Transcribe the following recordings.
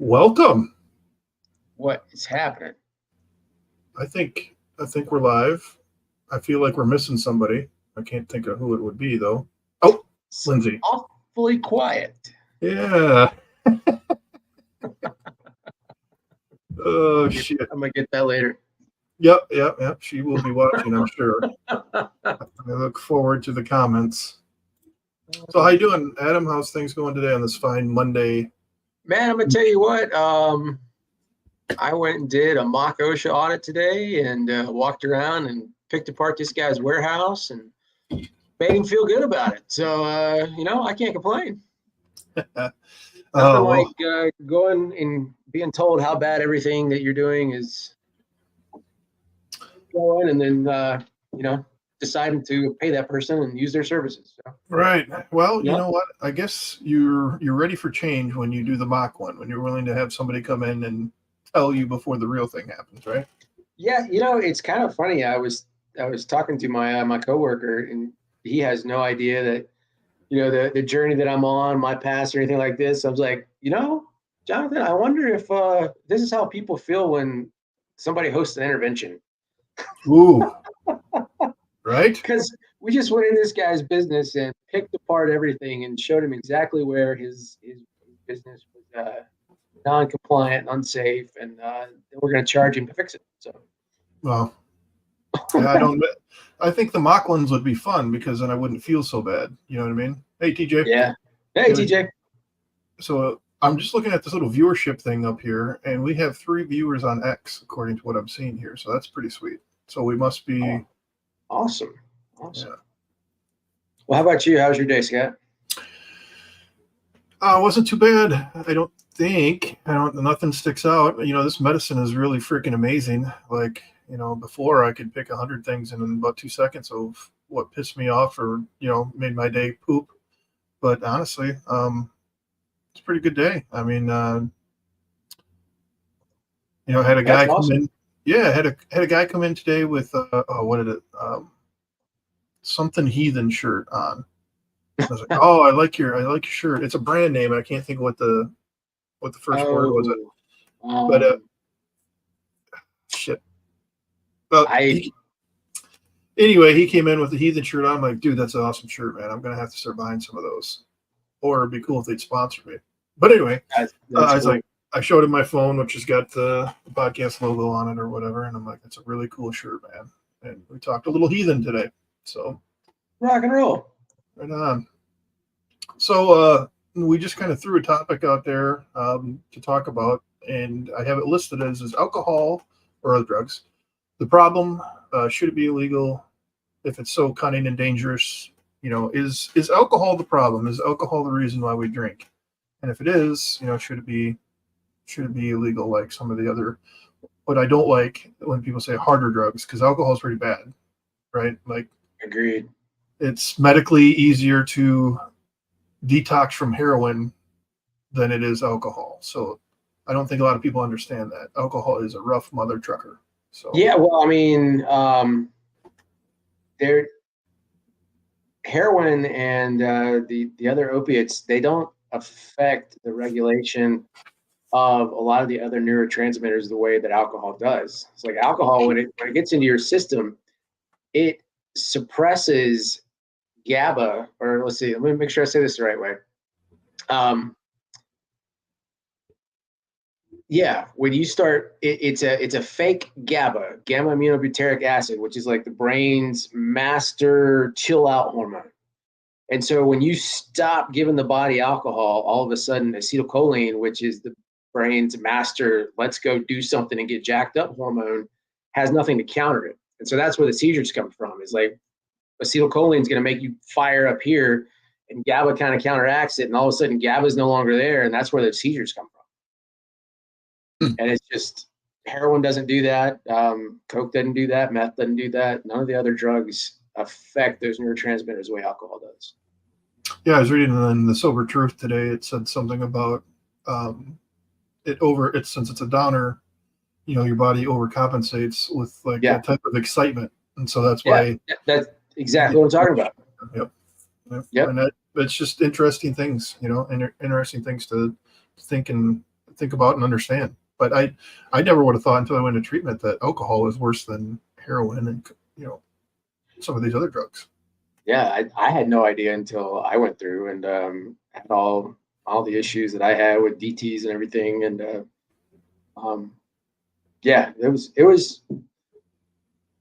Welcome. What is happening? I think we're live. I feel like we're missing somebody. I can't think of who it would be though. Oh, It's Lindsay. awfully quiet. Yeah. Oh shit. I'm gonna get that later. Yep. She will be watching, I'm sure. I look forward to the comments. So how you doing, Adam? How's things going today on this fine Monday? Man, I'm gonna tell you what. I went and did a mock OSHA audit today and walked around and picked apart this guy's warehouse and made him feel good about it. So I can't complain. Nothing like going and being told how bad everything that you're doing is going, and then deciding to pay that person and use their services. So, right. Well, you know what? I guess you're ready for change when you do the mock one, when you're willing to have somebody come in and tell you before the real thing happens, right? Yeah, it's kind of funny. I was talking to my coworker, and he has no idea that the journey that I'm on, my past or anything like this. I was like, Jonathan, I wonder if this is how people feel when somebody hosts an intervention. Ooh. Right? Because we just went in this guy's business and picked apart everything and showed him exactly where his business was non-compliant, unsafe, and we're going to charge him to fix it. So, well, yeah, I think the mock ones would be fun because then I wouldn't feel so bad. You know what I mean? Hey, TJ. Yeah. Hey, TJ. So I'm just looking at this little viewership thing up here, and we have 3 viewers on X, according to what I'm seeing here. So that's pretty sweet. So we must be awesome. Yeah. Well, how about you? How's your day, Scott? It wasn't too bad. I don't think. Nothing sticks out. This medicine is really freaking amazing. Like, before I could pick 100 things in about 2 seconds of what pissed me off or, made my day poop. But honestly, it's a pretty good day. I mean, I had a guy come in. Yeah, had a guy come in today with what did it? Something heathen shirt on. I was like, oh, I like your shirt. It's a brand name. I can't think of what the first word was. But shit. Well, anyway, he came in with the heathen shirt on. I'm like, dude, that's an awesome shirt, man. I'm gonna have to start buying some of those. Or it'd be cool if they'd sponsor me. But anyway, I was like, I showed him my phone, which has got the podcast logo on it or whatever, and I'm like, it's a really cool shirt, man. And we talked a little heathen today. So rock and roll. Right on. So we just kind of threw a topic out there to talk about, and I have it listed as is alcohol or other drugs. The problem, should it be illegal? If it's so cunning and dangerous, is alcohol the problem? Is alcohol the reason why we drink? And if it is, should it be illegal like some of the other? What I don't like when people say harder drugs, because alcohol is pretty bad, right? Like, agreed. It's medically easier to detox from heroin than it is alcohol. So I don't think a lot of people understand that. Alcohol is a rough mother trucker. So yeah, well, I mean, heroin and the other opiates, they don't affect the regulation of a lot of the other neurotransmitters the way that alcohol does. It's like alcohol, when it gets into your system, it suppresses GABA, or let's see, let me make sure I say this the right way. When you start, it's a fake GABA, gamma aminobutyric acid, which is like the brain's master chill out hormone. And so when you stop giving the body alcohol, all of a sudden acetylcholine, which is the brain's master let's go do something and get jacked up hormone, has nothing to counter it. And so that's where the seizures come from. Is like acetylcholine is going to make you fire up here, and GABA kind of counteracts it, and all of a sudden GABA is no longer there, and that's where the seizures come from. And it's just, heroin doesn't do that, coke doesn't do that, meth doesn't do that. None of the other drugs affect those neurotransmitters the way alcohol does. Yeah, I was reading in the Sober Truth today. It said something about since it's a downer, your body overcompensates with that type of excitement, and so that's why. That's exactly what I'm talking about. Yep. And it's just interesting things, interesting things to think and think about and understand. But I never would have thought until I went to treatment that alcohol is worse than heroin and some of these other drugs. Yeah, I had no idea until I went through and had all the issues that I had with DTs and everything, and um, yeah,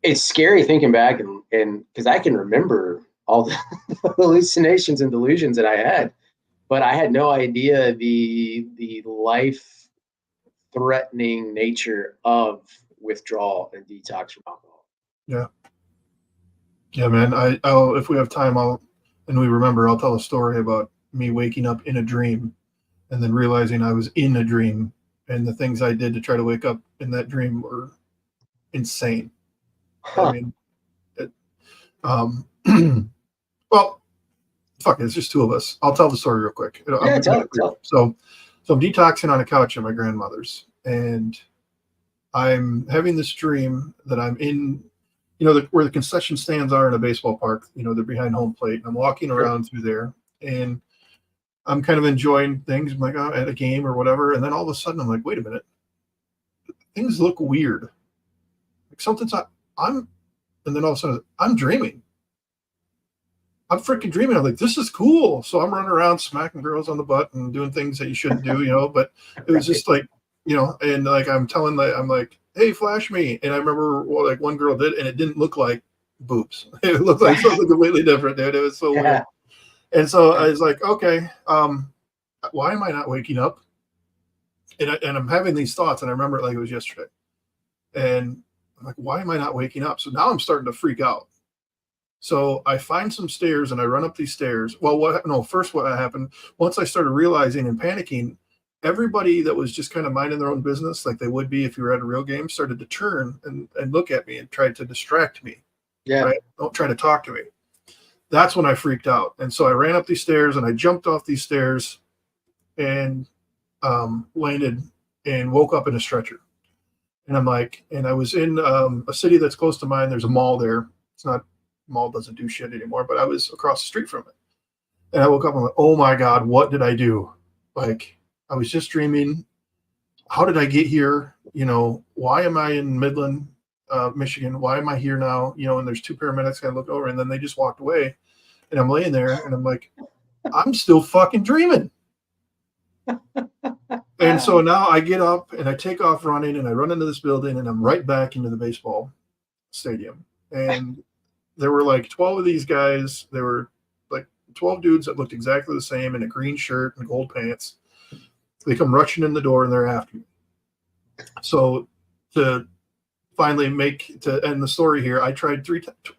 it's scary thinking back and because I can remember all the hallucinations and delusions that I had, but I had no idea the life threatening nature of withdrawal and detox from alcohol. Yeah, yeah, man. I'll if we have time, and we remember, I'll tell a story about me waking up in a dream and then realizing I was in a dream, and the things I did to try to wake up in that dream were insane. I Huh. mean, it, um, well, fuck it, it's just two of us. I'll tell the story real quick. I'll Yeah, make tell it it, brief. tell it. So I'm detoxing on a couch at my grandmother's, and I'm having this dream that I'm in, where the concession stands are in a baseball park. They're behind home plate. And I'm walking Sure. around through there, and I'm kind of enjoying things. I'm like, oh, at a game or whatever. And then all of a sudden, I'm like, wait a minute, things look weird. Like something's not. I'm, and then all of a sudden, I'm dreaming. I'm freaking dreaming. I'm like, this is cool. So I'm running around smacking girls on the butt and doing things that you shouldn't do. But it was Right. just like, and like I'm like, hey, flash me. And I remember like one girl did, and it didn't look like boobs. It looked like something completely different, dude. It was so weird. Yeah. And so I was like, okay, why am I not waking up? And I'm having these thoughts, and I remember it like it was yesterday. And I'm like, why am I not waking up? So now I'm starting to freak out. So I find some stairs and I run up these stairs. Well, first what happened, once I started realizing and panicking, everybody that was just kind of minding their own business, like they would be if you were at a real game, started to turn and look at me and tried to distract me, Yeah. right? Don't try to talk to me. That's when I freaked out. And so I ran up these stairs and I jumped off these stairs and landed and woke up in a stretcher. And I'm like, and I was in a city that's close to mine. There's a mall there. It's not, mall doesn't do shit anymore, but I was across the street from it. And I woke up and I'm like, oh my God, what did I do? Like, I was just dreaming. How did I get here? Why am I in Midland, Michigan? Why am I here now? And there's two paramedics. I look over and then they just walked away. And I'm laying there and I'm like, I'm still fucking dreaming. And so now I get up and I take off running and I run into this building and I'm right back into the baseball stadium. And there were like 12 of these guys. There were like 12 dudes that looked exactly the same in a green shirt and gold pants. They come rushing in the door and they're after me. So to finally to end the story here, I tried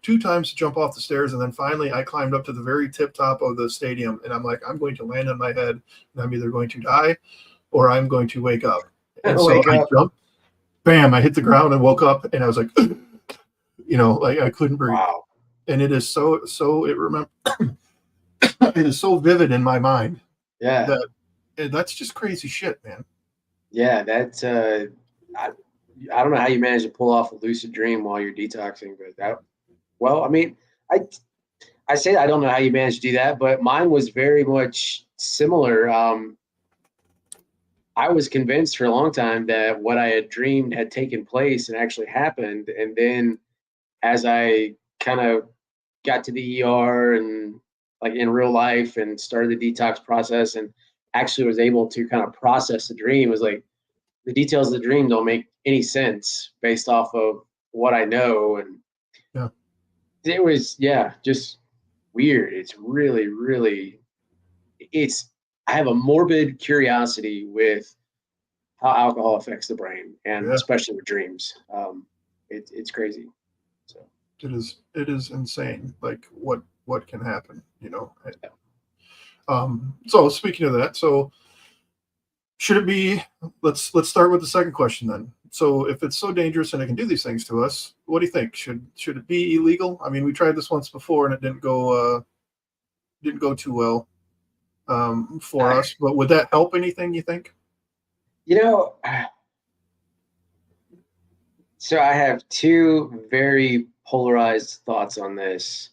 two times to jump off the stairs, and then finally I climbed up to the very tip top of the stadium, and I'm like, I'm going to land on my head, and I'm either going to die or I'm going to wake up. And so Wake I up. jumped, bam, I hit the ground and woke up, and I was like, like I couldn't breathe. Wow. And it is it is so vivid in my mind Yeah. that's just crazy shit, man. Yeah. I don't know how you manage to pull off a lucid dream while you're detoxing, but well, I mean, I, I say I don't know how you managed to do that, but mine was very much similar. I was convinced for a long time that what I had dreamed had taken place and actually happened. And then as I kind of got to the ER and like in real life and started the detox process and actually was able to kind of process the dream, it was like the details of the dream don't make any sense based off of what I know. And Yeah. it was, yeah, just weird. It's really, really, it's, I have a morbid curiosity with how alcohol affects the brain and Yeah. especially with dreams. It's crazy. So, It is insane, like what can happen. So speaking of that, so should it be, let's start with the second question then. So if it's so dangerous and it can do these things to us, what do you think? Should it be illegal? I mean, we tried this once before and it didn't go too well for I, us, but would that help anything, you think? you know, so I have two very polarized thoughts on this.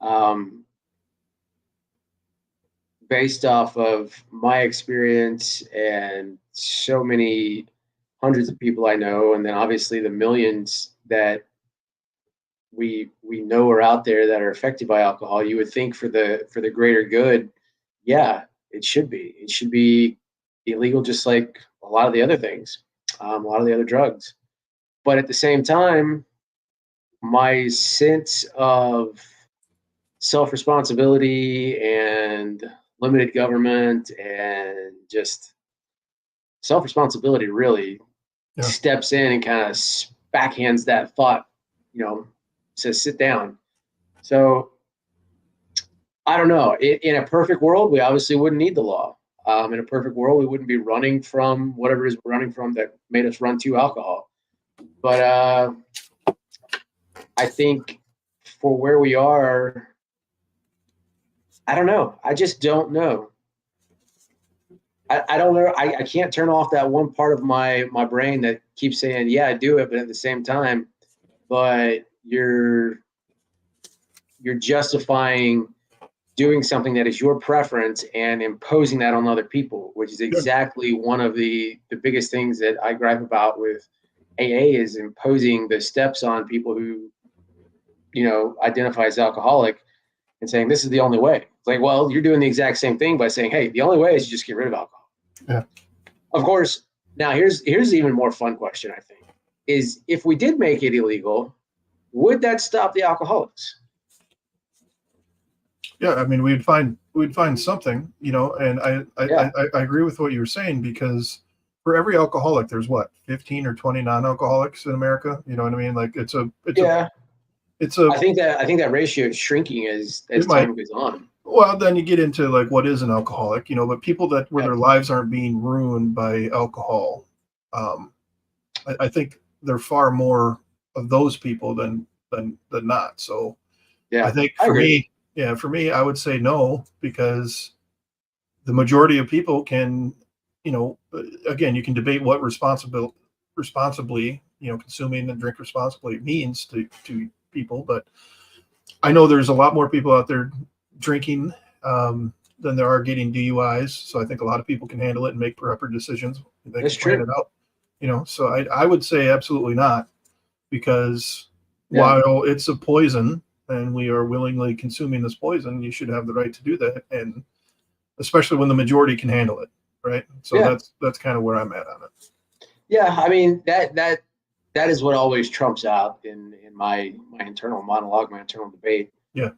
Um, based off of my experience and so many hundreds of people I know, and then obviously the millions that we know are out there that are affected by alcohol, you would think for the greater good, yeah, it should be. It should be illegal, just like a lot of the other things, a lot of the other drugs. But at the same time, my sense of self responsibility and limited government and just self responsibility really Yeah. steps in and kind of backhands that thought, says sit down. So I don't know. In a perfect world, we obviously wouldn't need the law. In a perfect world, we wouldn't be running from whatever it is we're running from that made us run to alcohol. But I think for where we are, I don't know. I just don't know. I don't know. I can't turn off that one part of my brain that keeps saying, yeah, I do it. But at the same time, but you're justifying doing something that is your preference and imposing that on other people, which is exactly one of the biggest things that I gripe about with AA is imposing the steps on people who, identify as alcoholic and saying this is the only way. It's like, well, you're doing the exact same thing by saying, hey, the only way is you just get rid of alcohol. Yeah. Of course, now here's an even more fun question, I think, is if we did make it illegal, would that stop the alcoholics? Yeah, I mean, we'd find something, and Yeah. I agree with what you were saying, because for every alcoholic, there's what, 15 or 20 non-alcoholics in America. You know what I mean? Like it's a I think that ratio is shrinking as time goes on. Well, then you get into like what is an alcoholic, but people that where their lives aren't being ruined by alcohol, I think there are far more of those people than not. So yeah, I think for me, I would say no, because the majority of people can, again, you can debate what responsibly, consuming and drink responsibly means to people, but I know there's a lot more people out there drinking than there are getting DUIs. So I think a lot of people can handle it and make proper decisions. They That's can plan true. it out, so I would say absolutely not, because while it's a poison and we are willingly consuming this poison, you should have the right to do that. And especially when the majority can handle it. Right. So that's kind of where I'm at on it. Yeah. I mean, that is what always trumps out in my internal monologue, my internal debate. Yeah.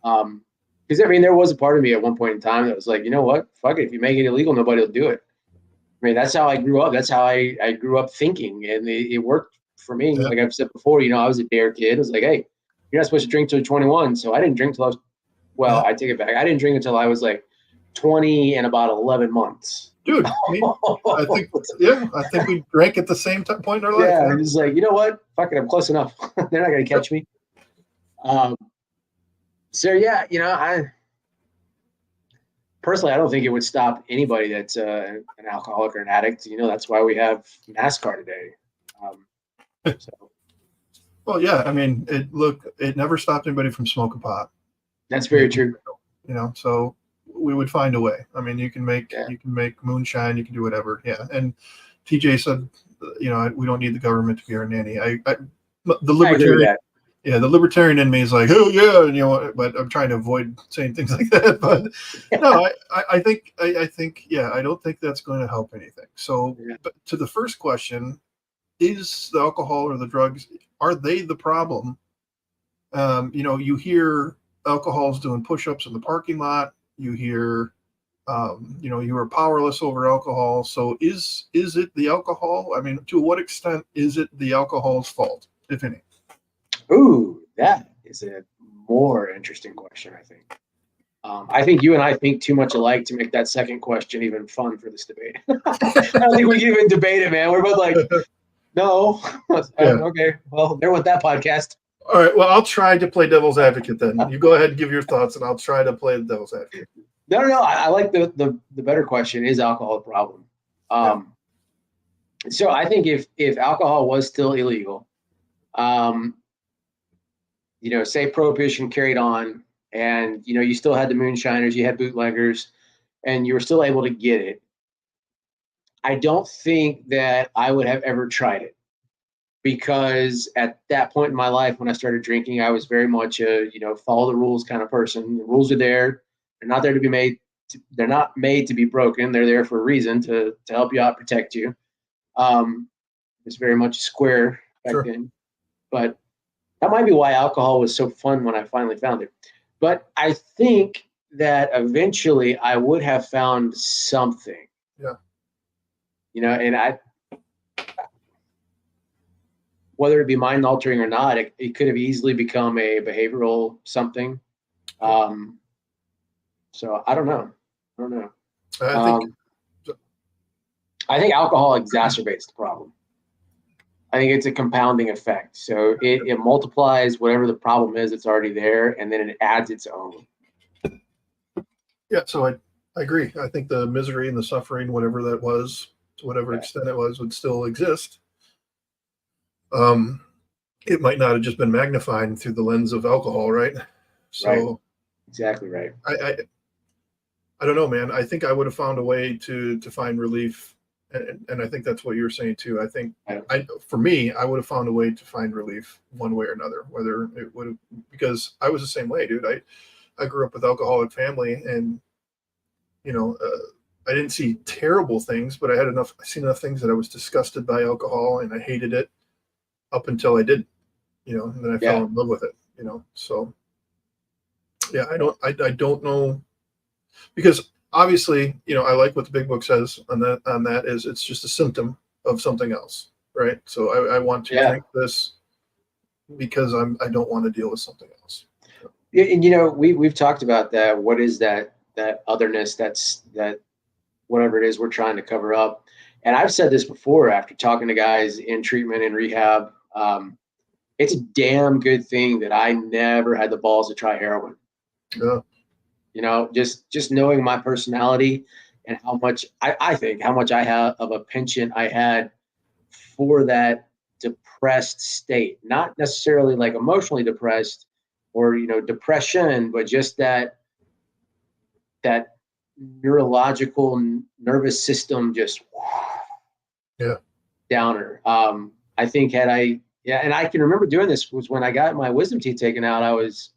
Because I mean, there was a part of me at one point in time that was like, you know what, fuck it. If you make it illegal, nobody will do it. I mean, that's how I grew up. That's how I grew up thinking, and it worked for me. Yeah. Like I've said before, I was a dare kid. It was like, hey, you're not supposed to drink till you're 21. So I didn't drink till I was, I take it back. I didn't drink until I was like 20 and about 11 months. Dude, I think we drank at the same point in our life. Yeah, I'm just like, you know what? Fuck it, I'm close enough. They're not gonna catch me. So yeah, I personally, I don't think it would stop anybody that's an alcoholic or an addict. That's why we have NASCAR today. So. Well, yeah, I mean, it never stopped anybody from smoking pot. That's very true. So we would find a way. I mean, you can make moonshine, you can do whatever. Yeah. And TJ said, we don't need the government to be our nanny. The libertarian in me is like, oh yeah, but I'm trying to avoid saying things like that. But no, I think, I don't think that's going to help anything. So, but to the first question, is the alcohol or the drugs, are they the problem? You hear alcohol's doing push-ups in the parking lot. You hear, you are powerless over alcohol. So is it the alcohol? I mean, to what extent is it the alcohol's fault, if any? Ooh, that is a more interesting question, I think. I think you and I think too much alike to make that second question even fun for this debate. I don't think we can even debate it, man. We're both like, no. Okay, well, there went that podcast. All right, well, I'll try to play devil's advocate then. You go ahead and give your thoughts, and I'll try to play the devil's advocate. No. I like the better question. Is alcohol a problem? So I think if alcohol was still illegal, say prohibition carried on, and you still had the moonshiners, you had bootleggers, and you were still able to get it, I don't think that I would have ever tried it, because at that point in my life when I started drinking, I was very much a, follow the rules kind of person. The rules are there. They're not there to be made. They're not made to be broken. They're there for a reason, to help you out, protect you. It's very much square back Sure. then. But that might be why alcohol was so fun when I finally found it. But I think that eventually I would have found something, Yeah. and whether it be mind altering or not, it could have easily become a behavioral something. So I don't know. I think Um, I think alcohol exacerbates the problem. I think it's a compounding effect. So it multiplies whatever the problem is that's already there, and then it adds its own. yeah. So I agree. I think the misery and the suffering, whatever that was, to whatever extent it was, would still exist. It might not have just been magnified through the lens of alcohol, right? So Right. Exactly right. I don't know, man. I think I would have found a way to find relief, and I think that's what you were saying too. I think for me, I would have found a way to find relief one way or another. Whether it would have, because I was the same way, dude. I grew up with alcoholic family, and I didn't see terrible things, but I seen enough things that I was disgusted by alcohol and I hated it up until I didn't, and then I fell in love with it, So yeah, I don't know, because obviously, I like what the big book says on that is it's just a symptom of something else, right? So I want to drink this because I don't want to deal with something else. Yeah, and we've talked about that. What is that otherness? That whatever it is we're trying to cover up. And I've said this before after talking to guys in treatment and rehab. It's a damn good thing that I never had the balls to try heroin. Yeah. Just knowing my personality and how much I think how much I have of a penchant I had for that depressed state, not necessarily like emotionally depressed or depression, but just that neurological nervous system just downer. I think and I can remember doing this was when I got my wisdom teeth taken out. I was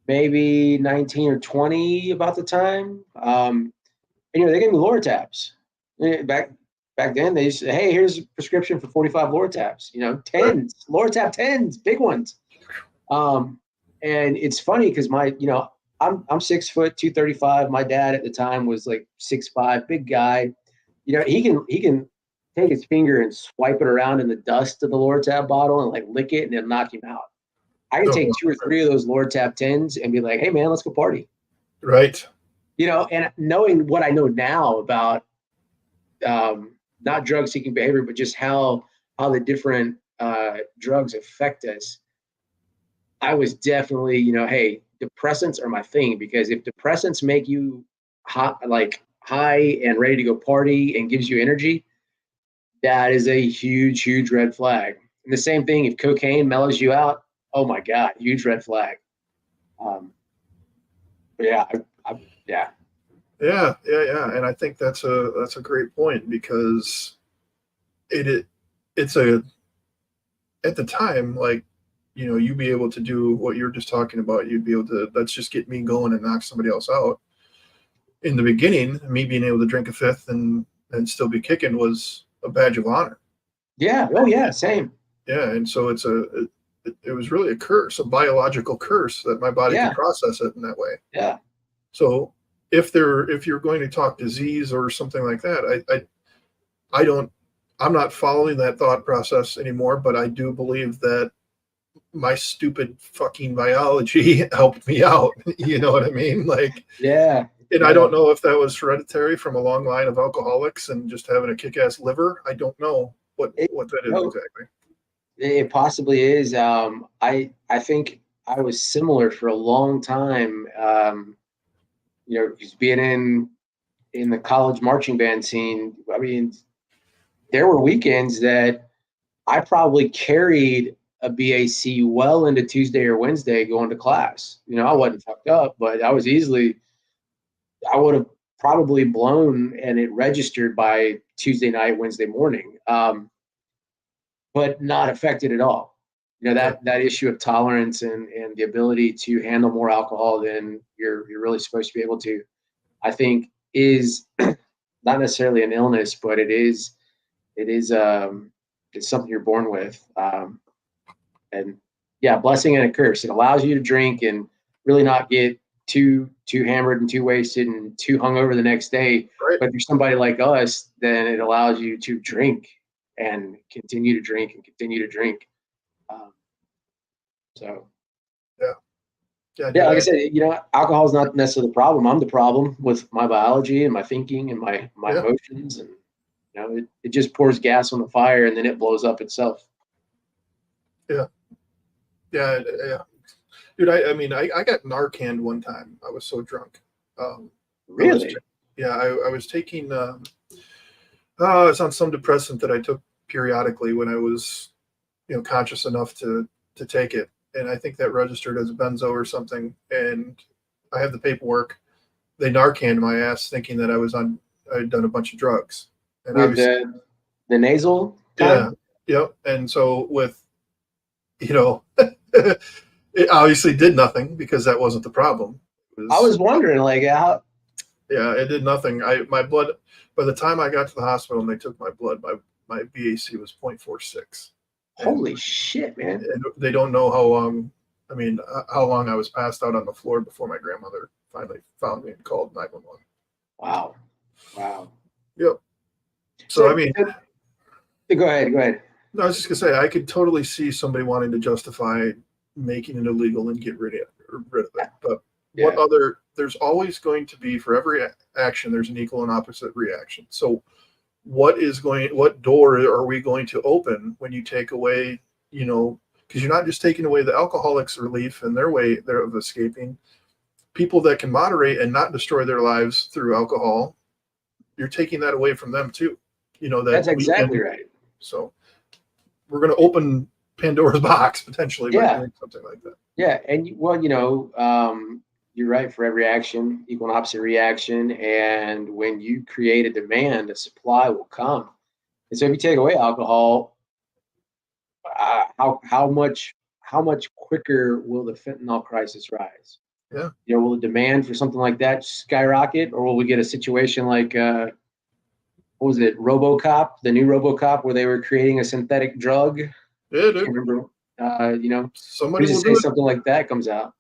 maybe 19 or 20 about the time. And they gave me Lortabs. Back then they said, hey, here's a prescription for 45 Lortabs, 10s, Lortab 10s, big ones. And it's funny because I'm 6 foot, 235. My dad at the time was like 6'5", big guy. He can take his finger and swipe it around in the dust of the Lortab bottle and like lick it and it'll knock him out. I can take 2 or 3 of those Lortab 10s and be like, hey man, let's go party. Right. And knowing what I know now about not drug seeking behavior, but just how the different drugs affect us, I was definitely, hey, depressants are my thing, because if depressants make you high and ready to go party and gives you energy, that is a huge, huge red flag. And the same thing, if cocaine mellows you out, oh my God, huge red flag. But yeah, yeah. Yeah. And I think that's a great point, because it's at the time, like, you'd be able to do what you're just talking about. You'd be able to, let's just get me going and knock somebody else out. In the beginning, me being able to drink a fifth and still be kicking was a badge of honor. Yeah. Oh yeah. Same. Yeah. And so it was really a curse, a biological curse, that my body could process it in that way. Yeah. So if you're going to talk disease or something like that, I'm not following that thought process anymore, but I do believe that my stupid fucking biology helped me out. You know what I mean? Like, and I don't know if that was hereditary from a long line of alcoholics and just having a kick-ass liver. I don't know what that is exactly. It possibly is. I think I was similar for a long time. Just being in the college marching band scene. I mean, there were weekends that I probably carried a BAC well into Tuesday or Wednesday going to class. I wasn't fucked up, but I was easily I would have probably blown and it registered by Tuesday night, Wednesday morning, but not affected at all. You know, Yeah. that issue of tolerance and the ability to handle more alcohol than you're really supposed to be able to, I think, is not necessarily an illness, but it's something you're born with. And yeah, blessing and a curse. It allows you to drink and really not get too hammered and too wasted and too hungover the next day. Right. But if you're somebody like us, then it allows you to drink and continue to drink and continue to drink. Um, so Yeah. Yeah, dude, yeah, like I said, alcohol is not necessarily the problem. I'm the problem with my biology and my thinking and my yeah. emotions, and it just pours gas on the fire and then it blows up itself. Yeah. Yeah. Yeah. Dude, I mean, I got Narcan one time. I was so drunk. Really? I was taking, it's on some depressant that I took periodically when I was, conscious enough to take it. And I think that registered as a benzo or something. And I have the paperwork. They Narcaned my ass thinking that I'd done a bunch of drugs. And With the nasal yeah, kind? yep. And so with, it obviously did nothing because that wasn't the problem. I was wondering, like, how. Yeah, it did nothing. My blood, by the time I got to the hospital and they took my blood, my BAC was 0.46. Holy shit, man! And they don't know how long. I mean, how long I was passed out on the floor before my grandmother finally found me and called 911. Wow. Yep. So I mean, go ahead. No, I was just gonna say I could totally see somebody wanting to justify making it illegal and get rid of it. But Yeah. There's always going to be, for every action, there's an equal and opposite reaction. So what door are we going to open when you take away, because you're not just taking away the alcoholics' relief and their way of escaping, people that can moderate and not destroy their lives through alcohol, you're taking that away from them too. That's exactly right. So we're going to open Pandora's box potentially by doing something like that. Yeah, and you're right. For every action, equal and opposite reaction, and when you create a demand, a supply will come. And so, if you take away alcohol, how much quicker will the fentanyl crisis rise? Yeah. Will the demand for something like that skyrocket, or will we get a situation like what was it, RoboCop, the new RoboCop, where they were creating a synthetic drug? Yeah, dude. I can't remember. Somebody will say something like that comes out.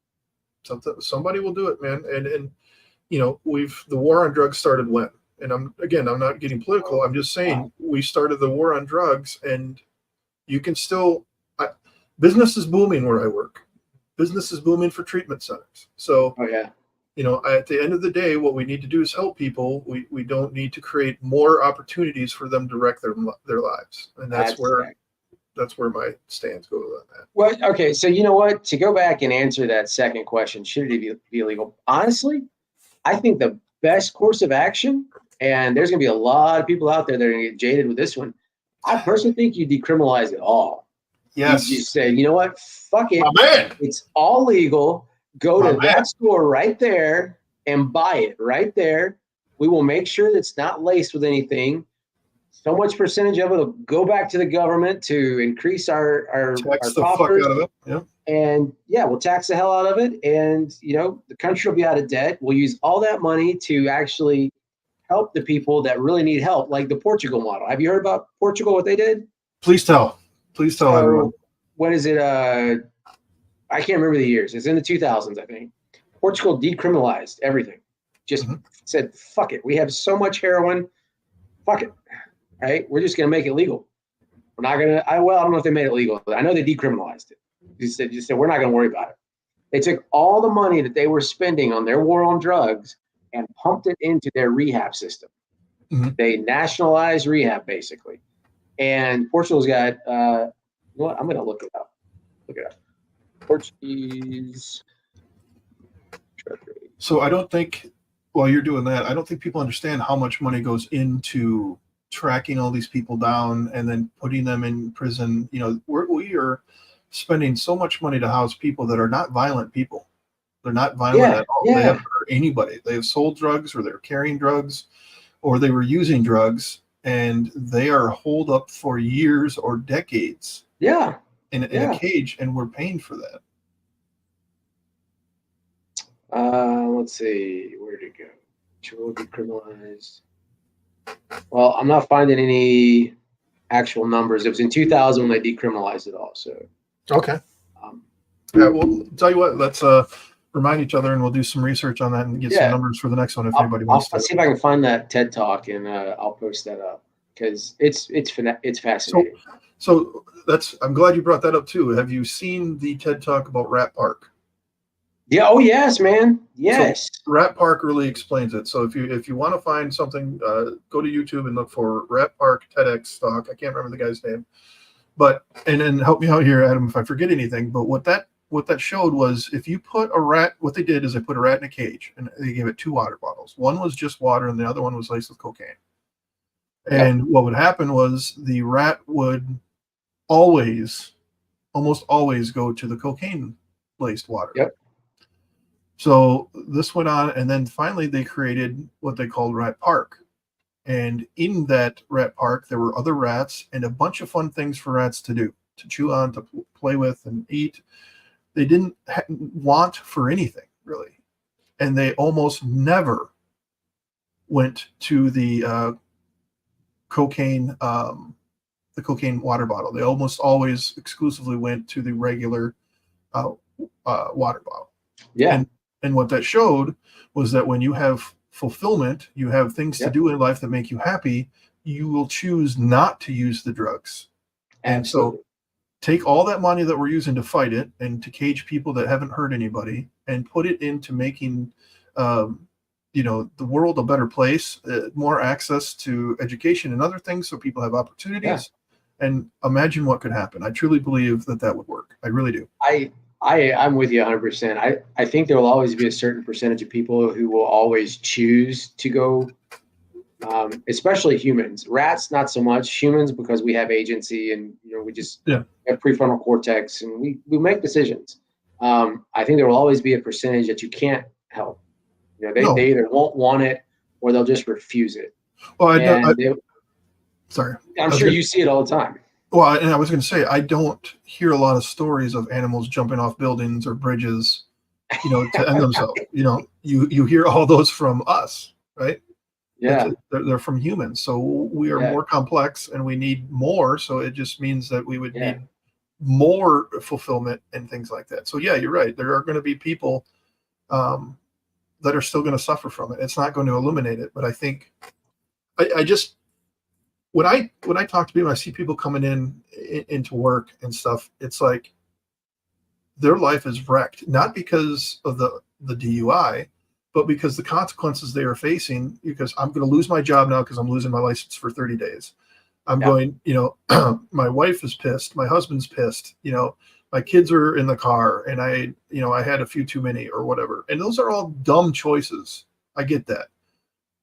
Somebody will do it, man. And the war on drugs started when? And I'm not getting political. I'm just saying we started the war on drugs, and you can still. Business is booming where I work. Business is booming for treatment centers. So, at the end of the day, what we need to do is help people. We don't need to create more opportunities for them to wreck their lives, and that's where my stands go on that. Well, okay, so you know what? To go back and answer that second question, should it be illegal? Honestly, I think the best course of action, and there's going to be a lot of people out there that are going to get jaded with this one. I personally think you decriminalize it all. Yes. You say, you know what? Fuck it. My man. It's all legal. Go to that store right there and buy it right there. We will make sure that it's not laced with anything. So much percentage of it will go back to the government to increase our tax the coffers. Fuck out of it. Yeah. And we'll tax the hell out of it. And the country will be out of debt. We'll use all that money to actually help the people that really need help, like the Portugal model. Have you heard about Portugal, what they did? Please tell everyone. What is it? I can't remember the years. It's in the 2000s, I think. Portugal decriminalized everything. Just said, fuck it. We have so much heroin. Fuck it. Right? We're just going to make it legal. We're not going to, I don't know if they made it legal, but I know they decriminalized it. Just said, we're not going to worry about it. They took all the money that they were spending on their war on drugs and pumped it into their rehab system. Mm-hmm. They nationalized rehab, basically. And Portugal's got, you know what? I'm going to look it up. Portuguese. So I don't think, while you're doing that, I don't think people understand how much money goes into tracking all these people down and then putting them in prison. We are spending so much money to house people that are not violent people. They're not violent Yeah, at all. They yeah, haven't hurt anybody. They have sold drugs, or they're carrying drugs, or they were using drugs, and they are holed up for years or decades yeah, in a yeah. cage, and we're paying for that. Let's see, where did it go? Control decriminalized. Well, I'm not finding any actual numbers. It was in 2000 when they decriminalized it all. So, Okay. um, Yeah, well, tell you what, let's remind each other, and we'll do some research on that and get some yeah, numbers for the next one if I'll, anybody I'll, wants I'll to. see if I can find that TED talk and I'll post that up because it's So, fascinating. so that's. I'm glad you brought that up too. Have you seen the TED talk about Rat Park? Yeah. Oh yes, man. So Yes. Rat Park really explains it. So if you want to find something, go to YouTube and look for Rat Park TEDx talk. I can't remember the guy's name, but and then help me out here, Adam, if I forget anything. But what that showed was, if you put a rat, what they did is they put a rat in a cage and they gave it two water bottles. One was just water and the other one was laced with cocaine. Yep. And what would happen was the rat would always, almost always, go to the cocaine laced water. Yep. So this went on, and then finally they created what they called Rat Park. And in that Rat Park, there were other rats and a bunch of fun things for rats to do, to chew on, to play with, and eat. They didn't want for anything, really. And they almost never went to cocaine, the cocaine water bottle. They almost always exclusively went to the regular uh, water bottle. Yeah. And what that showed was that when you have fulfillment, you have things to Yep. do in life that make you happy, you will choose not to use the drugs. And so Absolutely. take all that money that we're using to fight it and to cage people that haven't hurt anybody, and put it into making um, the world a better place, more access to education and other things, so people have Yeah. opportunities. And imagine what could happen. I truly believe that would work. I really do. I'm with you 100%. I think there will always be a certain percentage of people who will always choose to go, especially humans. Rats, not so much. Humans, because we have agency and we just Yeah. have prefrontal cortex and we make decisions. I think there will always be a percentage that you can't help. They No. either won't want it or they'll just refuse it. Well, And sorry. I'm I was sure gonna, you see it all the time. well, and I was going to say, I don't hear a lot of stories of animals jumping off buildings or bridges, to end themselves. You hear all those from us, right? It's, Yeah, they're from humans, so we are yeah, more complex and we need more. So it just means that we would yeah, need more fulfillment and things like that. So yeah, you're right. There are going to be people um, that are still going to suffer from it. It's not going to eliminate it, but I think I just when I talk to people, I see people coming into work and stuff. It's like their life is wrecked, not because of the DUI, but because the consequences they are facing. Because I'm going to lose my job now because I'm losing my license for 30 days. I'm yeah, going, my wife is pissed, my husband's pissed, my kids are in the car, and I had a few too many or whatever. And those are all dumb choices. I get that.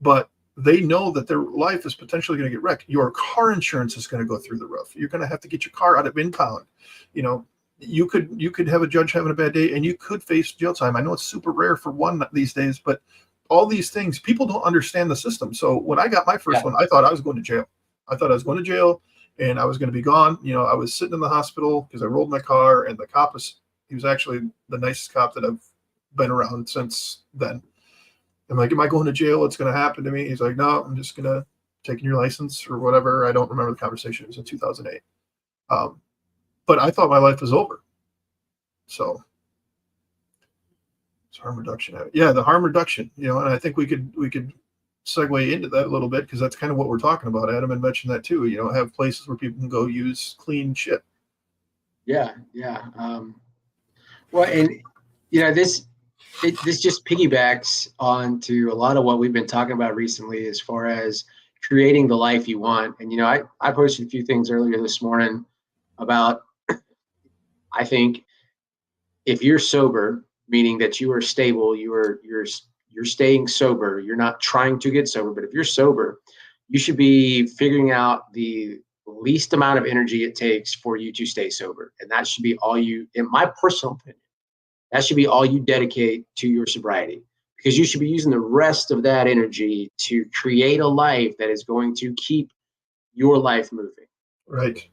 But they know that their life is potentially going to get wrecked. Your car insurance is going to go through the roof. You're going to have to get your car out of impound. You know, you could have a judge having a bad day and you could face jail time. I know it's super rare for one these days, but all these things, people don't understand the system. So when I got my first yeah, one, I thought I was going to jail. I thought I was going to jail and I was going to be gone. I was sitting in the hospital because I rolled my car, and the cop he was actually the nicest cop that I've been around since then. I'm like, am I going to jail? What's going to happen to me? He's like, no, I'm just going to take your license or whatever. I don't remember the conversation. It was in 2008. But I thought my life was over. So it's harm reduction. Yeah, the harm reduction, and I think we could segue into that a little bit, because that's kind of what we're talking about. Adam had mentioned that too. Have places where people can go use clean shit. yeah, yeah. Well, and this this just piggybacks onto a lot of what we've been talking about recently, as far as creating the life you want. And I posted a few things earlier this morning about, I think, if you're sober, meaning that you are stable, you're staying sober, you're not trying to get sober, but if you're sober, you should be figuring out the least amount of energy it takes for you to stay sober, and that should be all you, in my personal opinion, That should be all you dedicate to your sobriety, because you should be using the rest of that energy to create a life that is going to keep your life moving. Right.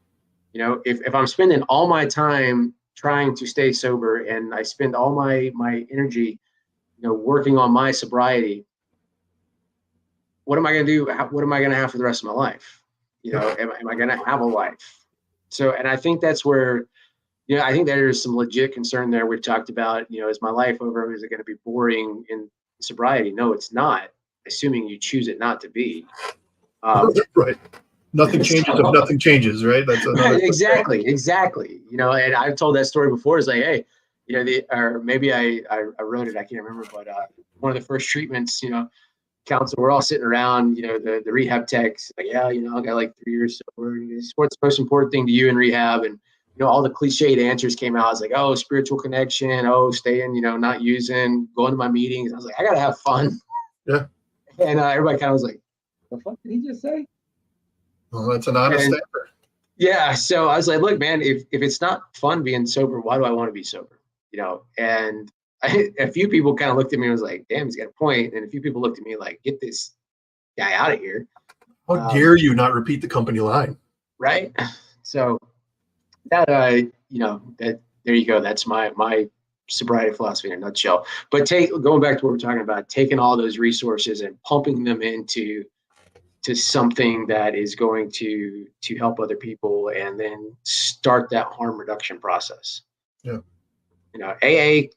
You know, if I'm spending all my time trying to stay sober and I spend all my energy, working on my sobriety, what am I going to do? What am I going to have for the rest of my life? Am I going to have a life? So, and I think that's where, I think there's some legit concern there. We've talked about, is my life over? Is it going to be boring in sobriety? No, it's not, assuming you choose it not to be. Right. Nothing changes if nothing changes, right? That's another exactly. And I've told that story before. It's like, hey, or maybe I wrote it. I can't remember, but one of the first treatments, council, we're all sitting around, the rehab techs, like, yeah, I got like 3 years sober. What's the most important thing to you in rehab? And all the cliched answers came out. I was like, oh, spiritual connection, staying, not using, going to my meetings. I was like, I gotta have fun. Yeah. And everybody kind of was like, the fuck did he just say? Well, that's an honest answer. Yeah. So I was like, look, man, if it's not fun being sober, why do I want to be sober? And a few people kind of looked at me and was like, damn, he's got a point. And a few people looked at me like, get this guy out of here. How dare you not repeat the company line? Right. So that, that there you go. That's my sobriety philosophy in a nutshell. But going back to what we're talking about, taking all those resources and pumping them into something that is going to help other people, and then start that harm reduction process. Yeah. AA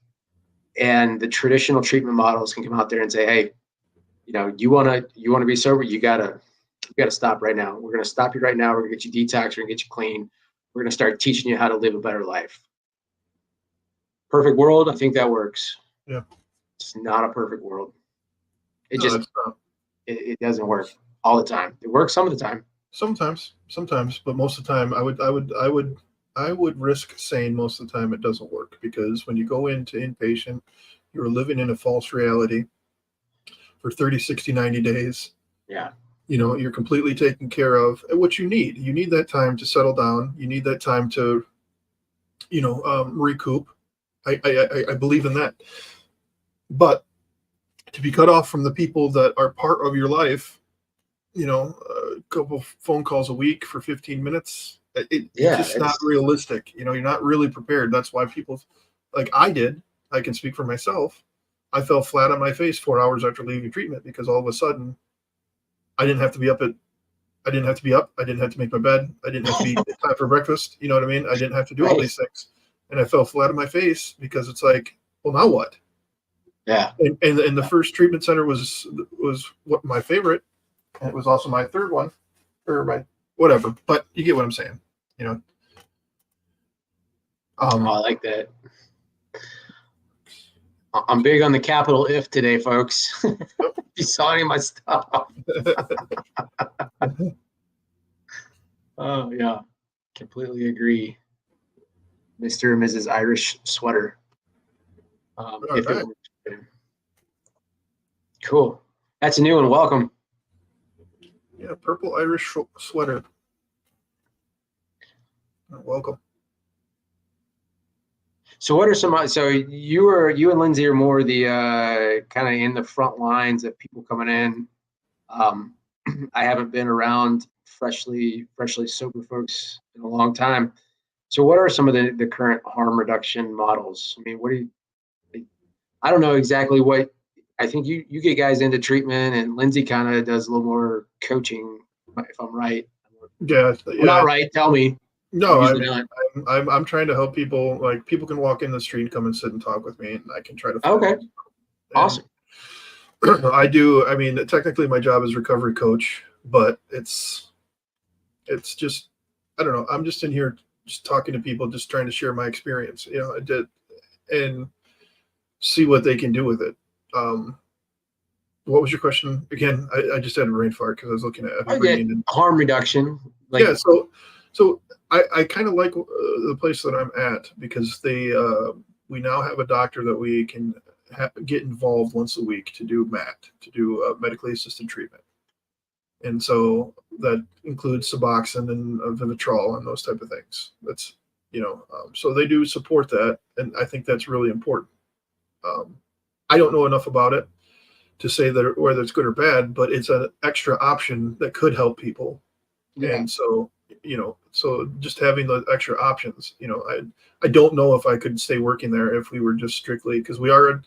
and the traditional treatment models can come out there and say, hey, you want to be sober, you gotta stop right now. We're going to stop you right now. We're going to get you detox. We're going to get you clean. We're going to start teaching you how to live a better life. Perfect world, I think that works. Yeah. It's not a perfect world. It doesn't work all the time. It works some of the time. Sometimes, but most of the time, I would risk saying most of the time it doesn't work, because when you go into inpatient, you're living in a false reality for 30, 60, 90 days. Yeah. You're completely taken care of. What you need that time to settle down. You need that time to, recoup. I believe in that. But to be cut off from the people that are part of your life, a couple phone calls a week for 15 minutes, it's just not realistic. You're not really prepared. That's why people, like I did, I can speak for myself, I fell flat on my face 4 hours after leaving treatment, because all of a sudden I didn't have to be up. I didn't have to make my bed. I didn't have to be time for breakfast. You know what I mean? I didn't have to do all these things. And I fell flat on my face, because it's like, well, now what? Yeah. And the first treatment center was what my favorite. And it was also my third one, or my whatever. But you get what I'm saying. I like that. I'm big on the capital if today, folks. If you saw any of my stuff. Oh, yeah. Completely agree. Mr. and Mrs. Irish Sweater. If it works. Cool. That's a new one. Welcome. Yeah, purple Irish sweater. Welcome. So what are so you and Lindsay are more the kind of in the front lines of people coming in. I haven't been around freshly sober folks in a long time. So what are some of the current harm reduction models? I mean, I don't know exactly what. I think you get guys into treatment, and Lindsay kind of does a little more coaching, if I'm right. Yeah. Not right. Tell me. No, I'm trying to help people. Like, people can walk in the street and come and sit and talk with me, and I can try to find okay. Awesome. I do. I mean, technically my job is recovery coach, but it's just, I don't know. I'm just in here just talking to people, just trying to share my experience, and see what they can do with it. What was your question again? I just had a brain fart because I was looking at harm reduction. Yeah. So I kind of like the place that I'm at, because we now have a doctor that we can get involved once a week to do MAT, to do medically assisted treatment. And so that includes Suboxone and Vivitrol and those type of things. So they do support that, and I think that's really important. I don't know enough about it to say that whether it's good or bad, but it's an extra option that could help people. Yeah. And so, so just having the extra options, I don't know if I could stay working there if we were just strictly, because we are,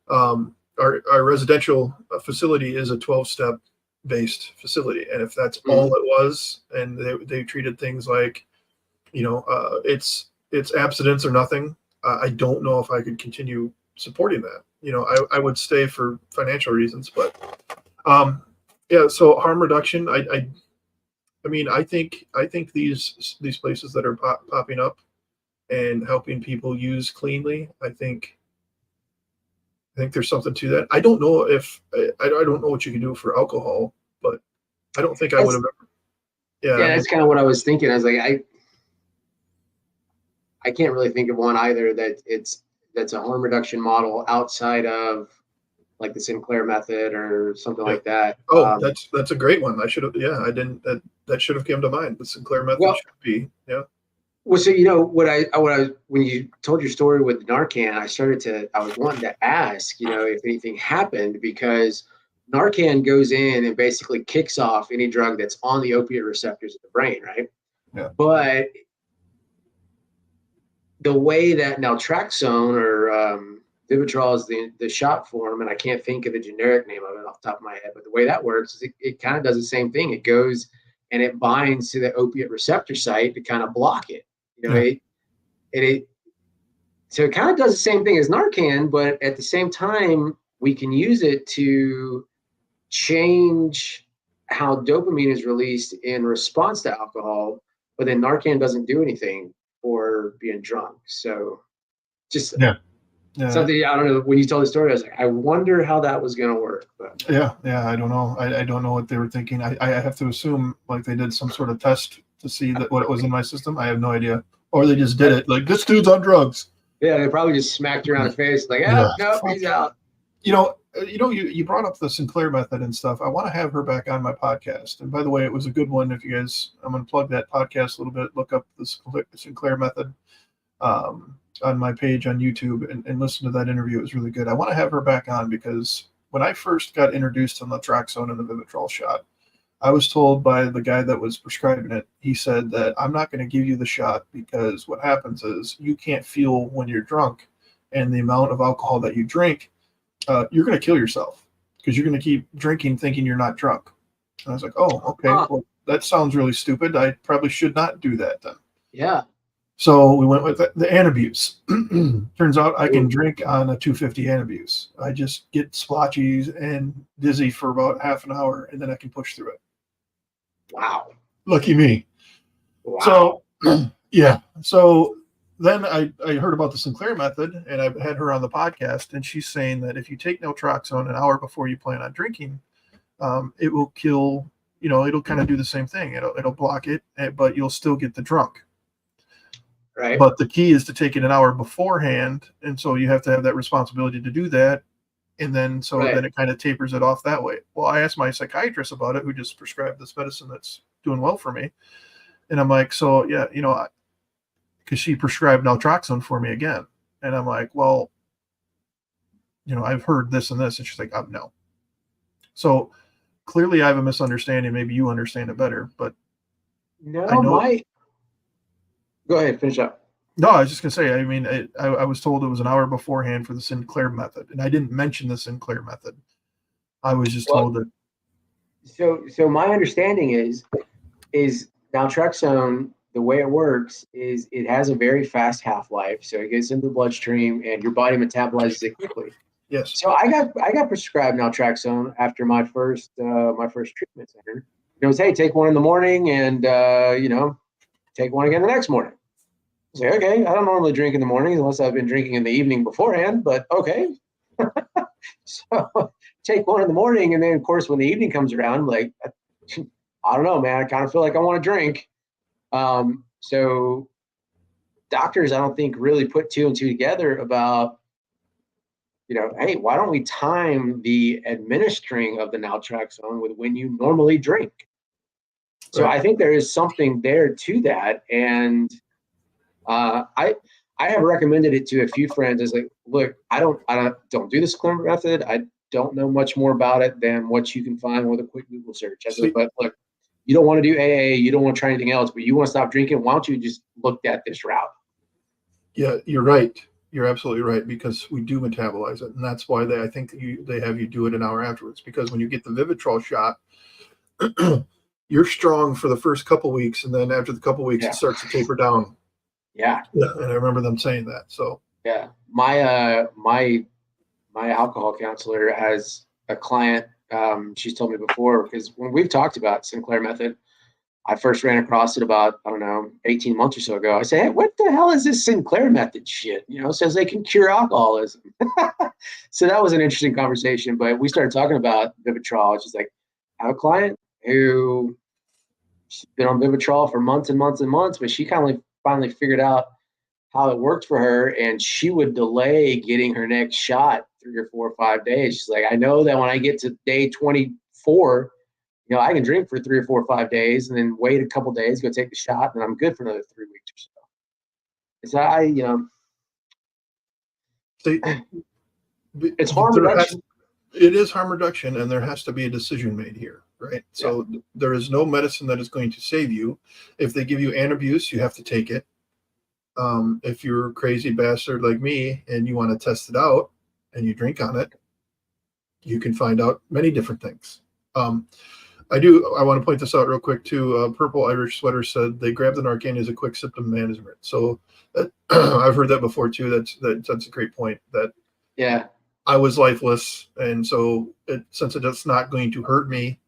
our residential facility is a 12-step based facility. And if that's all it was, and they treated things like, it's abstinence or nothing, I don't know if I could continue supporting that. I would stay for financial reasons, but yeah. So harm reduction, I mean, I think these places that are popping up and helping people use cleanly, I think there's something to that. I don't know if I don't know what you can do for alcohol, but I don't think I would have ever. Yeah, Yeah, that's kind of what I was thinking. I was like, I can't really think of one either that's a harm reduction model outside of like the Sinclair method or something yeah. like that. Oh, that's a great one. I should have. Yeah, I didn't. That should have come to mind. The Sinclair method Well, should be. Yeah. Well, so when you told your story with Narcan, I was wanting to ask, if anything happened, because Narcan goes in and basically kicks off any drug that's on the opiate receptors of the brain, right? Yeah. But the way that naltrexone or Vivitrol is the shot form, and I can't think of the generic name of it off the top of my head, but the way that works is it kind of does the same thing. It goes and it binds to the opiate receptor site to kind of block it. So it kind of does the same thing as Narcan, but at the same time, we can use it to change how dopamine is released in response to alcohol, but then Narcan doesn't do anything for being drunk. So just Yeah. something, I don't know, when you told the story, I was like, I wonder how that was going to work. But Yeah, I don't know. I don't know what they were thinking. I have to assume like they did some sort of test to see that what was in my system. I have no idea. Or they just did it. Like, this dude's on drugs. Yeah, they probably just smacked you around the face, like, no, he's out. You brought up the Sinclair method and stuff. I want to have her back on my podcast. And by the way, it was a good one. If you guys, I'm going to plug that podcast a little bit. Look up the Sinclair method on my page on YouTube and listen to that interview. It was really good. I want to have her back on because when I first got introduced to naltrexone and the Vivitrol shot, I was told by the guy that was prescribing it, he said that I'm not going to give you the shot because what happens is you can't feel when you're drunk, and the amount of alcohol that you drink, you're going to kill yourself because you're going to keep drinking thinking you're not drunk. And I was like, oh, okay, well, that sounds really stupid. I probably should not do that then. Yeah. So we went with the Antabuse. Turns out I can drink on a 250 Antabuse. I just get splotchy and dizzy for about half an hour, and then I can push through it. Wow. Lucky me. Wow. So, yeah. So then I heard about the Sinclair method, and I've had her on the podcast, and she's saying that if you take naltrexone an hour before you plan on drinking, it will kill, it'll kind of do the same thing. It'll block it, but you'll still get the drunk. Right. But the key is to take it an hour beforehand. And so you have to have that responsibility to do that. And then, then it kind of tapers it off that way. Well, I asked my psychiatrist about it, who just prescribed this medicine that's doing well for me. And I'm like, so yeah, because she prescribed naltrexone for me again. And I'm like, well, I've heard this and this. And she's like, no. So clearly I have a misunderstanding. Maybe you understand it better, but no, I know. Go ahead, finish up. No, I was just gonna say. I mean, I was told it was an hour beforehand for the Sinclair method, and I didn't mention the Sinclair method. I was just told that. So my understanding is naltrexone. The way it works is it has a very fast half-life, so it gets into the bloodstream, and your body metabolizes it quickly. Yes. So I got prescribed naltrexone after my first treatment center. It was, hey, take one in the morning, and take one again the next morning. I say, okay, I don't normally drink in the mornings unless I've been drinking in the evening beforehand, but okay. So take one in the morning, and then of course when the evening comes around, I'm like, I don't know, man, I kind of feel like I want to drink. So doctors, I don't think really put two and two together about, hey, why don't we time the administering of the naltrexone with when you normally drink? So I think there is something there to that. And I have recommended it to a few friends. It's like, look, I don't do the Clinton method. I don't know much more about it than what you can find with a quick Google search. I said, See, but look, you don't want to do AA, you don't want to try anything else, but you want to stop drinking. Why don't you just look at this route? yeah, you're right. You're absolutely right, because we do metabolize it, and that's why I think they have you do it an hour afterwards. Because when you get the Vivitrol shot, you're strong for the first couple weeks, and then after the couple weeks, it Yeah, starts to taper down. yeah, Yeah, and I remember them saying that. So yeah. My alcohol counselor has a client. She's told me before because when we've talked about Sinclair method, I first ran across it about, I don't know, 18 months or so ago. I said, hey, what the hell is this Sinclair method shit? Says they can cure alcoholism. So that was an interesting conversation. But we started talking about Vivitrol. She's like, I have a client who she's been on Vivitrol for months and months and months, but she kind of finally figured out how it worked for her, and she would delay getting her next shot 3 or 4 or 5 days. She's like, I know that when I get to day 24, I can drink for 3 or 4 or 5 days and then wait a couple days, go take the shot, and I'm good for another 3 weeks or so. So they, it's harm there has reduction. it is harm reduction, and there has to be a decision made here, right? Yeah. So there is no medicine that is going to save you. If they give you antabuse, you have to take it. If you're a crazy bastard like me and you want to test it out and you drink on it, you can find out many different things. Um, I want to point this out real quick too. Purple Irish Sweater said they grabbed the Narcan as a quick symptom management. So I've heard that before too. That's a great point. That Yeah. I was lifeless, and so since it's not going to hurt me,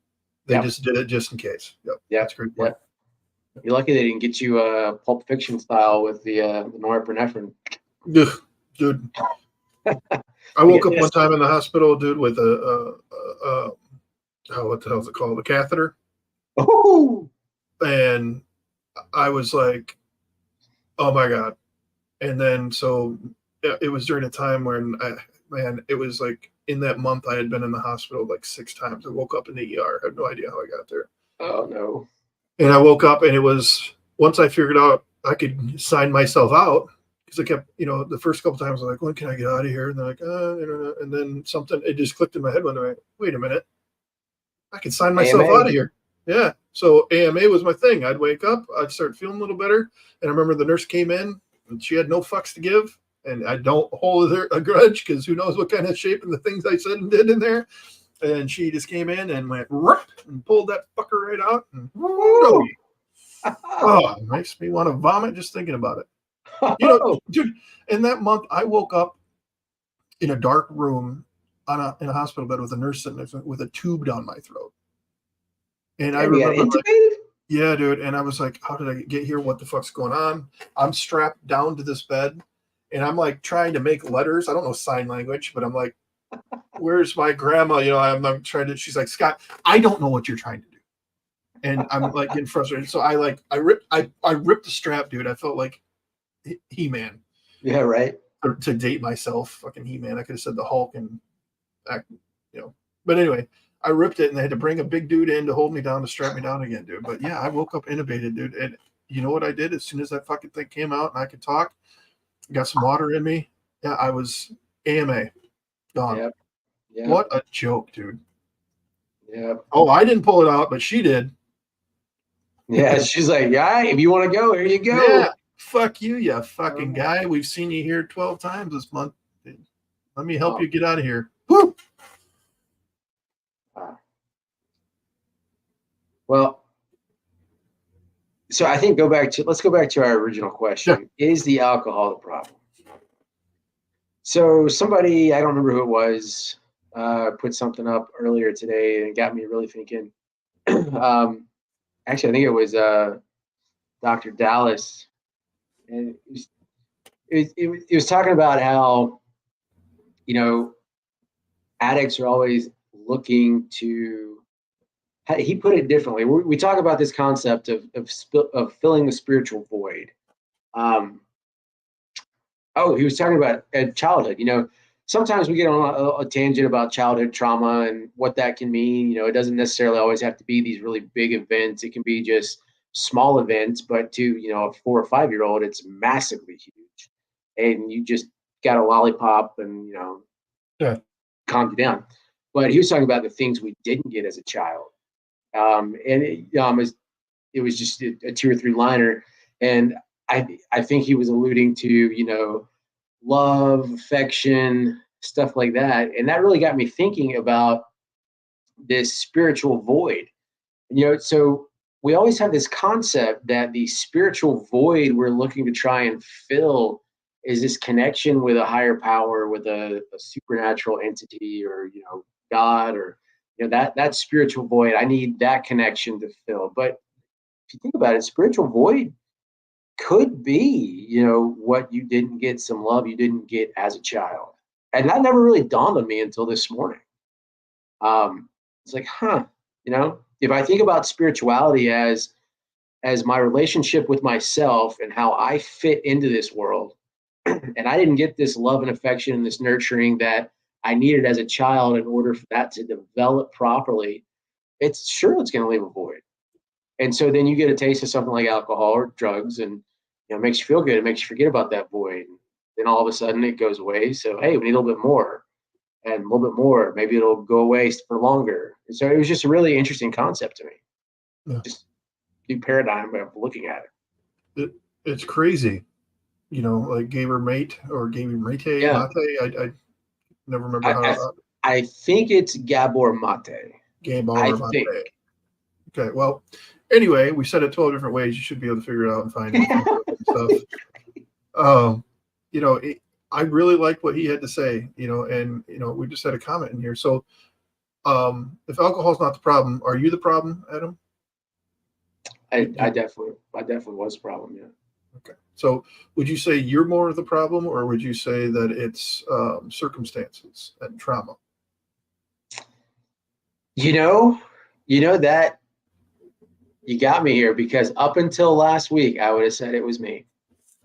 they Yep. just did it just in case. Yep, Yep. that's a great point. Yep. You're lucky they didn't get you Pulp Fiction style with the norepinephrine. Ugh, dude, I woke up one time in the hospital, dude, with oh, what the hell is it called? A catheter. Oh, And I was like, oh my God. And then, so it was during a time when it was like in that month I had been in the hospital like 6 times. I woke up in the ER. I have no idea how I got there. oh no. And I woke up, and it was, once I figured out I could sign myself out, because I kept, the first couple times I was like, when can I get out of here? And they're like, and then it just clicked in my head one day. Wait a minute, I can sign myself AMA. out of here. Yeah. So AMA was my thing. I'd wake up, I'd start feeling a little better. And I remember the nurse came in and she had no fucks to give. And I don't hold her a grudge, because who knows what kind of shape and the things I said and did in there. And she just came in and went and pulled that fucker right out. And oh, it makes me want to vomit just thinking about it. Dude, in that month, I woke up in a dark room in a hospital bed with a nurse sitting next to me with a tube down my throat. And I remember, yeah, dude. And I was like, how did I get here? What the fuck's going on? I'm strapped down to this bed, and I'm like trying to make letters. I don't know sign language, but I'm like, where's my grandma? I'm trying to, she's like, Scott, I don't know what you're trying to do. And I'm like getting frustrated. So I ripped the strap, dude. I felt like He-Man. Yeah, right. To date myself, fucking He-Man. I could have said the Hulk and But anyway, I ripped it, and they had to bring a big dude in to hold me down, to strap me down again, dude. But yeah, I woke up intubated, dude. And you know what I did? As soon as that fucking thing came out and I could talk, got some water in me. Yeah, I was AMA. Gone. Yep. Yep. What a joke, dude. Yep. Oh, I didn't pull it out, but she did. Yeah, she's like, yeah, if you want to go, here you go. Yeah, fuck you, you fucking guy. We've seen you here 12 times this month. Let me help you get out of here. Woo! Well, so I think let's go back to our original question. Yeah. Is the alcohol the problem? So somebody, I don't remember who it was, put something up earlier today and got me really thinking. Actually, I think it was Dr. Dallas. And it was talking about how, addicts are always looking to, he put it differently. We talk about this concept of filling the spiritual void. He was talking about childhood. Sometimes we get on a tangent about childhood trauma and what that can mean. It doesn't necessarily always have to be these really big events. It can be just small events, but to, a 4 or 5-year-old, it's massively huge. And you just got a lollipop and, Yeah. calm you down. But he was talking about the things we didn't get as a child. And it was just a 2 or 3 liner. And I think he was alluding to, love, affection, stuff like that. And that really got me thinking about this spiritual void. So we always have this concept that the spiritual void we're looking to try and fill is this connection with a higher power, with a supernatural entity, or God, or that spiritual void. I need that connection to fill. But if you think about it, spiritual void could be, what you didn't get, some love you didn't get as a child. And that never really dawned on me until this morning. It's like, if I think about spirituality as my relationship with myself and how I fit into this world, and I didn't get this love and affection and this nurturing that I needed as a child in order for that to develop properly, it's going to leave a void. And so then you get a taste of something like alcohol or drugs, and it makes you feel good. It makes you forget about that void. Then all of a sudden it goes away. So hey, we need a little bit more, and a little bit more. Maybe it'll go away for longer. And so it was just a really interesting concept to me. Yeah. Just new paradigm of looking at it. It's crazy, like Gaber Mate or Gaber Mate. Yeah. Mate. I never remember how. I think it's Gabor Mate. Gabor Mate. Think. Okay. Well, anyway, we said it 12 different ways. You should be able to figure it out and find stuff. I really liked what he had to say, and we just had a comment in here. So, if alcohol's not the problem, are you the problem, Adam? I definitely was a problem. Yeah. Okay. So, would you say you're more of the problem, or would you say that it's circumstances and trauma? That you got me here, because up until last week, I would have said it was me.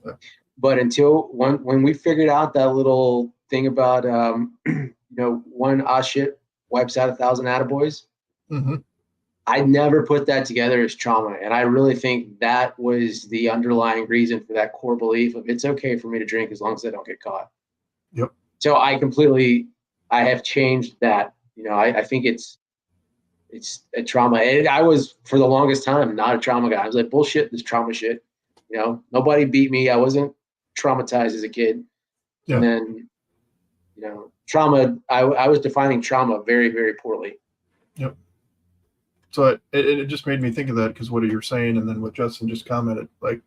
Yeah. But until when we figured out that little thing about, one shit wipes out 1,000 attaboys, Mm-hmm. I never put that together as trauma. And I really think that was the underlying reason for that core belief of it's okay for me to drink as long as I don't get caught. Yep. So I have changed that. I think it's a trauma. And I was, for the longest time, not a trauma guy. I was like, bullshit, this trauma shit. Nobody beat me. I wasn't traumatized as a kid. Yeah. And then, trauma, I was defining trauma very, very poorly. Yep. So it just made me think of that, because what you're saying, and then what Justin just commented. Like,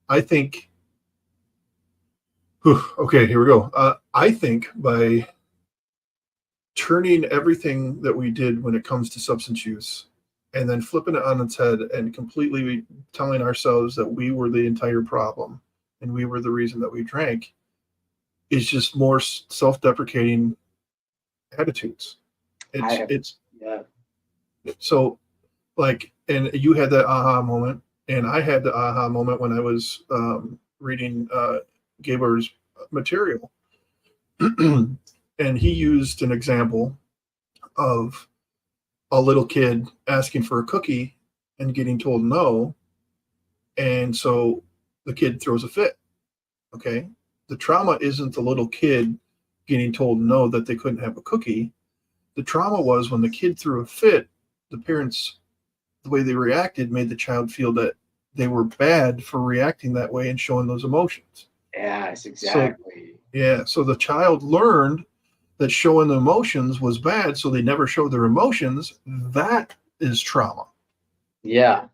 I think, okay, here we go. I think by turning everything that we did when it comes to substance use, and then flipping it on its head and completely telling ourselves that we were the entire problem and we were the reason that we drank, is just more self-deprecating attitudes. So, like, and you had that aha moment, and I had the aha moment when I was reading Gaber's material. And he used an example of a little kid asking for a cookie and getting told no. And so the kid throws a fit. Okay. The trauma isn't the little kid getting told no, that they couldn't have a cookie. The trauma was when the kid threw a fit, the parents, the way they reacted, made the child feel that they were bad for reacting that way and showing those emotions. Yes, exactly. So the child learned that showing the emotions was bad, so they never showed their emotions. That is trauma. Yeah.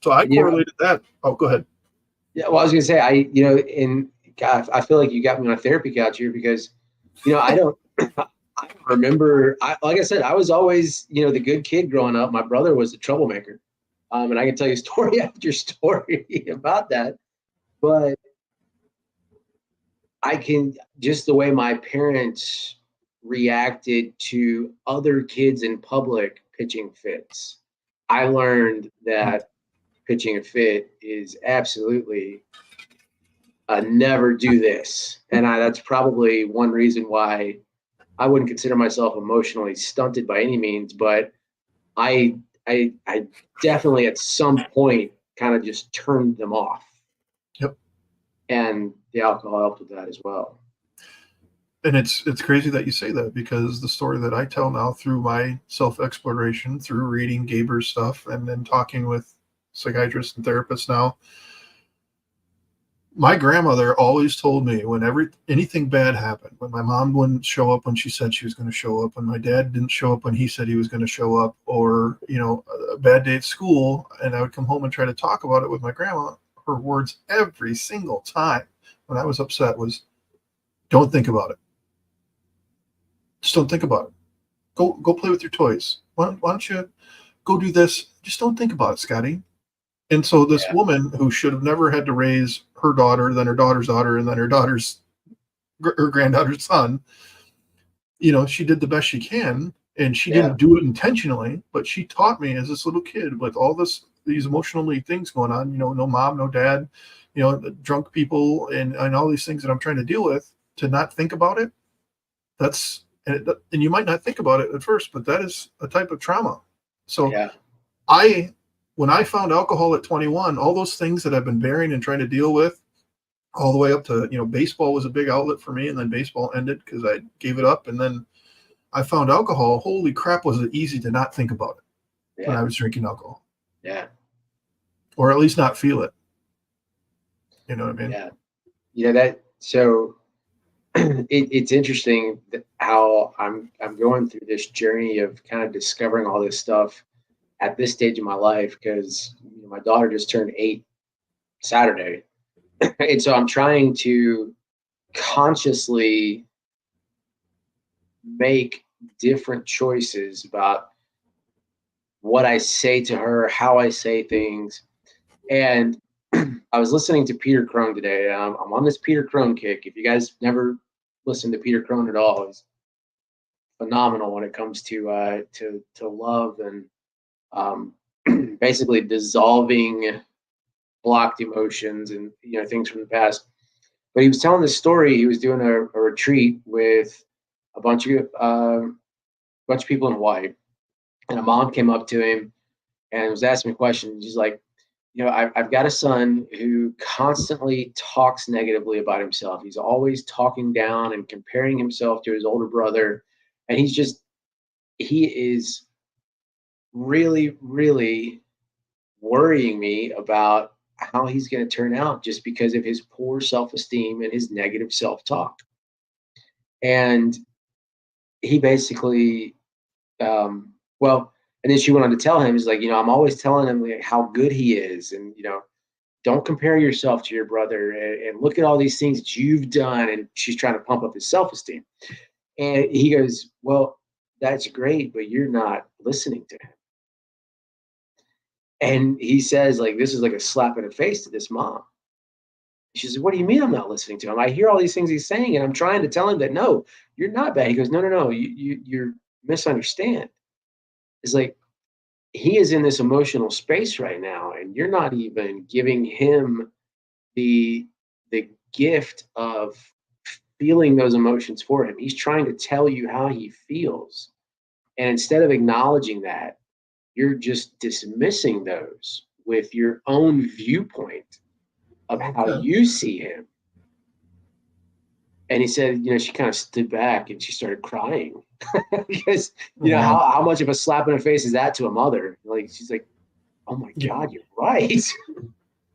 So I correlated that. Oh, go ahead. Yeah, well, I was going to say, God, I feel like you got me on a therapy couch here, because, I don't remember. Like I said, I was always, the good kid growing up. My brother was the troublemaker. And I can tell you story after story about that. But I can, just the way my parents reacted to other kids in public pitching fits, I learned that pitching a fit is absolutely never do this. And that's probably one reason why I wouldn't consider myself emotionally stunted by any means, but I I definitely at some point kind of just turned them off. Yep. And the alcohol helped with that as well. And it's crazy that you say that, because the story that I tell now through my self-exploration, through reading Gaber's stuff and then talking with psychiatrists and therapists now, my grandmother always told me whenever anything bad happened, when my mom wouldn't show up when she said she was going to show up, when my dad didn't show up when he said he was going to show up, or, you know, a bad day at school, and I would come home and try to talk about it with my grandma, her words every single time when I was upset was, don't think about it. Just don't think about it. Go play with your toys. Why don't you go do this? Just don't think about it, Scotty. And so this woman who should have never had to raise her daughter, then her daughter's daughter, and then her granddaughter's son, you know, she did the best she can, and she didn't do it intentionally, but she taught me as this little kid with all these emotionally things going on, you know, no mom, no dad, you know, drunk people and all these things that I'm trying to deal with, to not think about it. And you might not think about it at first, but that is a type of trauma. So when I found alcohol at 21, all those things that I've been bearing and trying to deal with, all the way up to, you know, baseball was a big outlet for me, and then baseball ended because I gave it up, and then I found alcohol. Holy crap, was it easy to not think about it when I was drinking alcohol. Yeah. Or at least not feel it. You know what I mean? Yeah. You know, so it's interesting how I'm going through this journey of kind of discovering all this stuff at this stage of my life, because you know, my daughter just turned 8 Saturday, and so I'm trying to consciously make different choices about what I say to her, how I say things. And I was listening to Peter Crone today. I'm on this Peter Crone kick. If you guys never listened to Peter Crone at all, he's phenomenal when it comes to love and basically dissolving blocked emotions and, you know, things from the past. But he was telling this story. He was doing a retreat with a bunch of people in Hawaii, and a mom came up to him and was asking me questions. She's like, you know, I've got a son who constantly talks negatively about himself. He's always talking down and comparing himself to his older brother. And he is really, really worrying me about how he's going to turn out just because of his poor self-esteem and his negative self-talk. And he basically, and then she went on to tell him, he's like, you know, I'm always telling him like, how good he is. And, you know, don't compare yourself to your brother, and look at all these things that you've done. And she's trying to pump up his self-esteem. And he goes, well, that's great, but you're not listening to him. And he says, like, this is like a slap in the face to this mom. She says, what do you mean I'm not listening to him? I hear all these things he's saying, and I'm trying to tell him that, no, you're not bad. He goes, no, you're misunderstand. It's like, he is in this emotional space right now, and you're not even giving him the gift of feeling those emotions for him. He's trying to tell you how he feels. And instead of acknowledging that, you're just dismissing those with your own viewpoint of how you see him. And he said, you know, she kind of stood back and she started crying because, you know, how much of a slap in the face is that to a mother? Like, she's like, oh my God, you're right.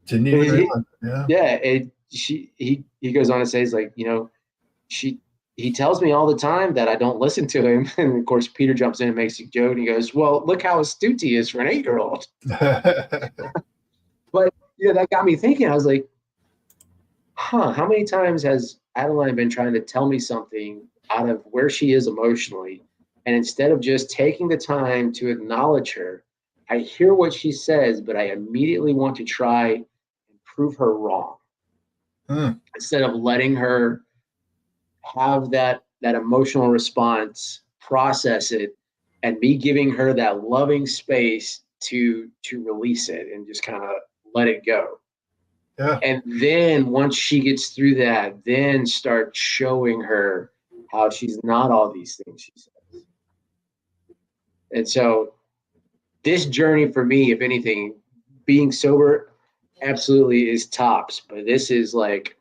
Didn't even realize. And he goes on to say, he's like, you know, he tells me all the time that I don't listen to him. And of course, Peter jumps in and makes a joke, and he goes, well, look how astute he is for an 8-year-old. But, you know, that got me thinking. I was like, how many times has Adeline been trying to tell me something out of where she is emotionally? And instead of just taking the time to acknowledge her, I hear what she says, but I immediately want to try and prove her wrong. Instead of letting her have that emotional response, process it, and me giving her that loving space to release it and just kind of let it go. And then once she gets through that, then start showing her how she's not all these things she says. And so this journey for me, if anything, being sober absolutely is tops, but this is like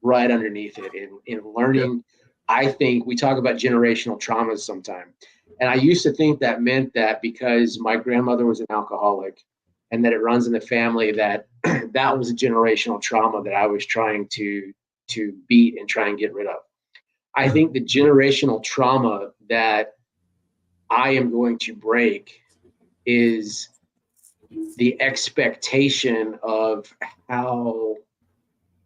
right underneath it in learning. I think we talk about generational traumas sometimes. And I used to think that meant that because my grandmother was an alcoholic and that it runs in the family, that that was a generational trauma that I was trying to beat and try and get rid of. I think the generational trauma that I am going to break is the expectation of how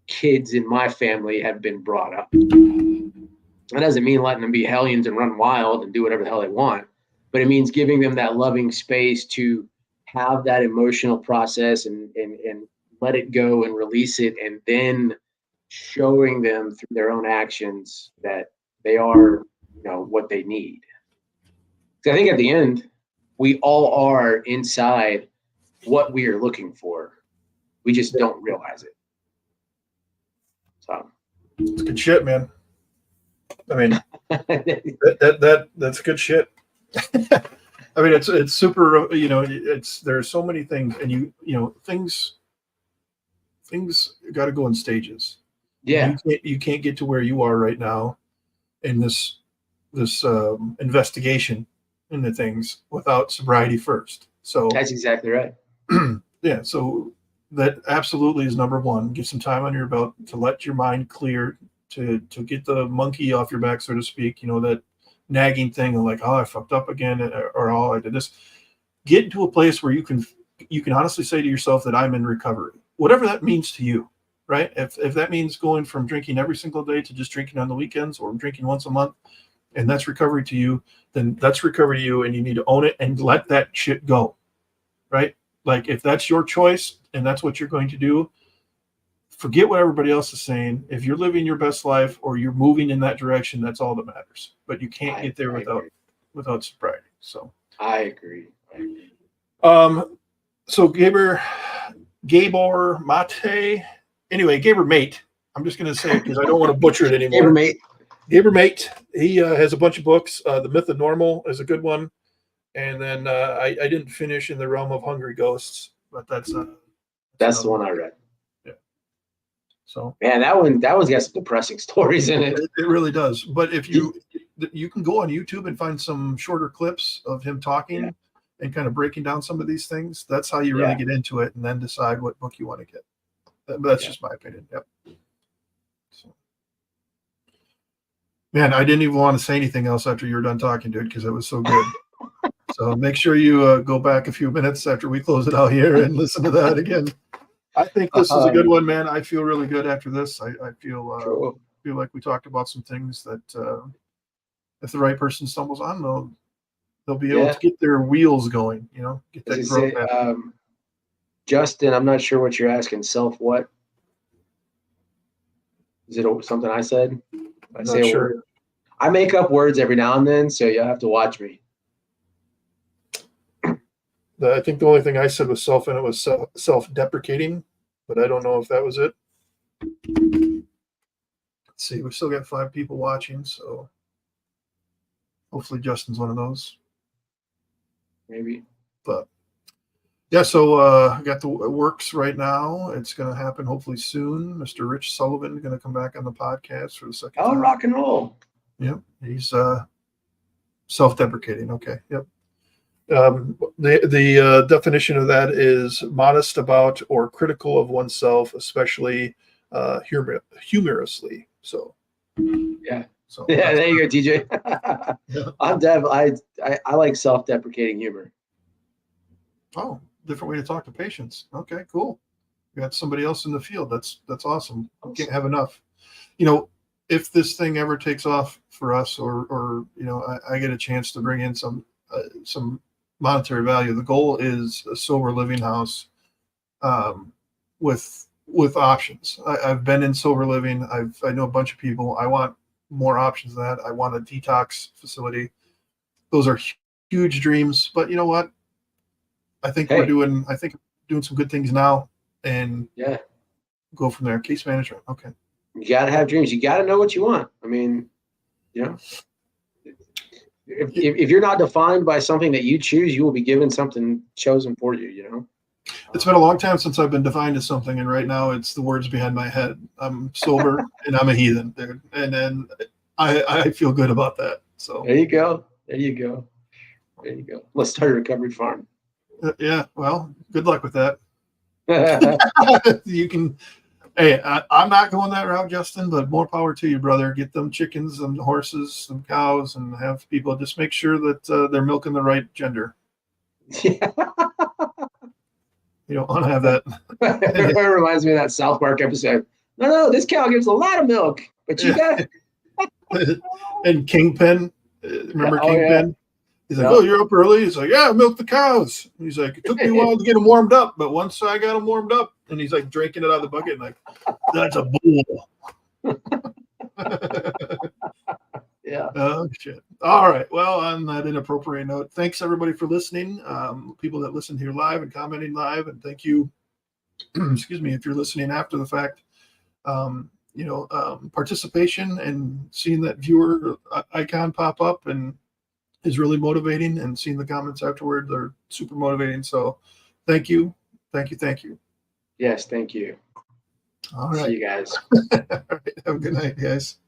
kids in my family have been brought up. That doesn't mean letting them be hellions and run wild and do whatever the hell they want, but it means giving them that loving space to have that emotional process and let it go and release it, and then showing them through their own actions that they are, what they need. Because I think at the end, we all are inside what we are looking for. We just don't realize it. So it's good shit, man. I mean, that's good shit. I mean, it's super. There's so many things, and things got to go in stages. Yeah, you can't get to where you are right now in this investigation into things without sobriety first. So that's exactly right. yeah, so that absolutely is number one. Get some time under your belt to let your mind clear, to get the monkey off your back, so to speak. That nagging thing of like, oh, I fucked up again, or oh, I did this. Get into a place where you can honestly say to yourself that I'm in recovery, whatever that means to you, right? If that means going from drinking every single day to just drinking on the weekends or drinking once a month, and that's recovery to you, then that's recovery to you, and you need to own it and let that shit go, right? Like, if that's your choice and that's what you're going to do, forget what everybody else is saying. If you're living your best life or you're moving in that direction, that's all that matters. But you can't get there without sobriety. So I agree. So Gabor Mate. Anyway, Gabor Mate. I'm just going to say it because I don't want to butcher it anymore. Gabor Mate. He has a bunch of books. The Myth of Normal is a good one. And then I didn't finish In the Realm of Hungry Ghosts, but that's the one I read. Yeah. So man, that one's got some depressing stories in it. It really does. But if you can go on YouTube and find some shorter clips of him talking and kind of breaking down some of these things, that's how you really get into it, and then decide what book you want to get. That's just my opinion. Yep. So. Man, I didn't even want to say anything else after you were done talking, dude, because it was so good. So make sure you go back a few minutes after we close it out here and listen to that again. I think this is a good one, man. I feel really good after this. I feel like we talked about some things that if the right person stumbles on, they'll be able to get their wheels going. Get that growth. Justin, I'm not sure what you're asking. Self what? Is it something I said? I say a word. I make up words every now and then, so you'll have to watch me. I think the only thing I said was self, and it was self-deprecating, but I don't know if that was it. Let's see. We've still got 5 people watching, so hopefully Justin's one of those. Maybe. But yeah, so I got the works right now. It's going to happen hopefully soon. Mr. Rich Sullivan is going to come back on the podcast for the second time. Oh, rock and roll. Yep. He's self-deprecating. Okay. Yep. The definition of that is modest about or critical of oneself, especially humorously. So yeah. So yeah, there you go, TJ. Yeah. I like self-deprecating humor. Oh, different way to talk to patients. Okay, cool. You got somebody else in the field. That's awesome. Can't have enough. If this thing ever takes off for us, or I get a chance to bring in some monetary value, the goal is a sober living house with options. I've been in sober living. I know a bunch of people. I want more options than that. I want a detox facility. Those are huge dreams, but you know what? I think we're doing some good things now, and go from there. Case management. Okay. You got to have dreams. You got to know what you want. I mean, If you're not defined by something that you choose, you will be given something chosen for you. You know. It's been a long time since I've been defined as something, and right now it's the words behind my head. I'm sober and I'm a heathen, dude. And then I feel good about that. So There you go. There you go. There you go. Let's start a recovery farm. yeah, well, good luck with that. You can. Hey, I'm not going that route, Justin, but more power to you, brother. Get them chickens and horses, some cows, and have people just make sure that they're milking the right gender. Yeah. You don't want to have that. It reminds me of that South Park episode. No, this cow gives a lot of milk, but you got. And Kingpin, remember Oh, yeah. Kingpin? He's like, Yeah. "Oh, you're up early." He's like, "Yeah, milk the cows." And he's like, "It took me a while to get them warmed up, but once I got them warmed up," and he's like drinking it out of the bucket, and like, "That's a bull." Yeah. Oh shit! All right. Well, on that inappropriate note, thanks everybody for listening. People that listen here live and commenting live, and thank you. Excuse me, if you're listening after the fact. Participation and seeing that viewer icon pop up and is really motivating, and seeing the comments afterward are super motivating. So thank you. Thank you. Yes, thank you. All right. See you guys. All right. Have a good night, guys.